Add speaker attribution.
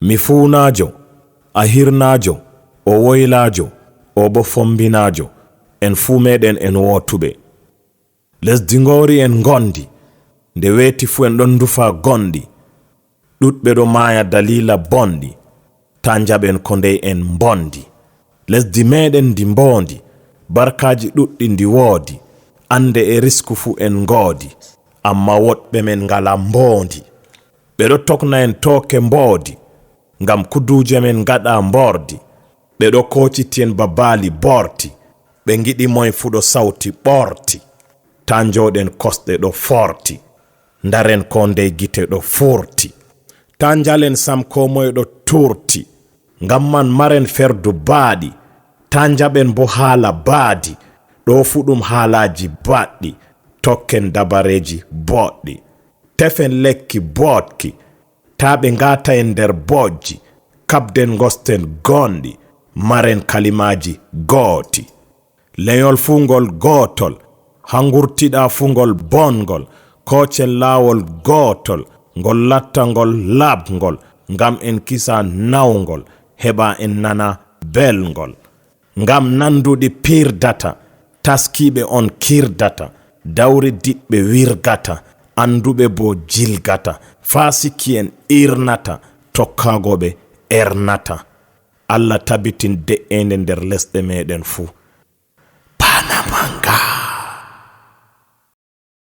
Speaker 1: mi fuunajo, a hirnajo, o woylajo, o bo fombinajo, en fuu meɗen en wotuɓe. Lesdi ngori en gondi, nde weeti fu en ɗon dufa gondi, ɗuɗɓe ɗo maaya dalila bondi, ta jaɓen ko ndey en bondi. Lesdi meɗen ndi mbondi, barkaji ɗuɗɗi ndi woodi, ande e risku fu en ngoodi, amma woɗɓe men ngala mbondi. ɓeɗo tokna en tooke mboodi, ngam kuduje men gaɗa mbordi, ɓeɗo kociti en babali borti, ɓe giɗi moy fu ɗo sawti ɓorti, ta joɗen kosɗe ɗo forti, ndaren ko ndey gite ɗo furti, ta jalen sam ko moy ɗo turti, ngam man maren ferdu baaɗi, ta jaɓen bo haala baadi, ɗo fu ɗum haalaji baɗɗi, tokken dabareji boɗɗi, tefen lekki boɗki, ta ɓe ngata en nder bojji, kabden gosten gondi, maren kalimaji gooti. Leyol fu ngol gootol, hangurtiɗa fu ngol bongol, kocel laawol gootol, ngol latta ngol labngol, ngam en kisa nawngol, heɓa en nana belngol. Ngam nanduɗi pirdata, taskiɓe on kirdata, dawri diɓɓe wirgata, anduɓe bo jilgata, fasiki en irnata, tokkagoɓe ernata. Allah tabitin de'ende nder lesɗe meɗen fu.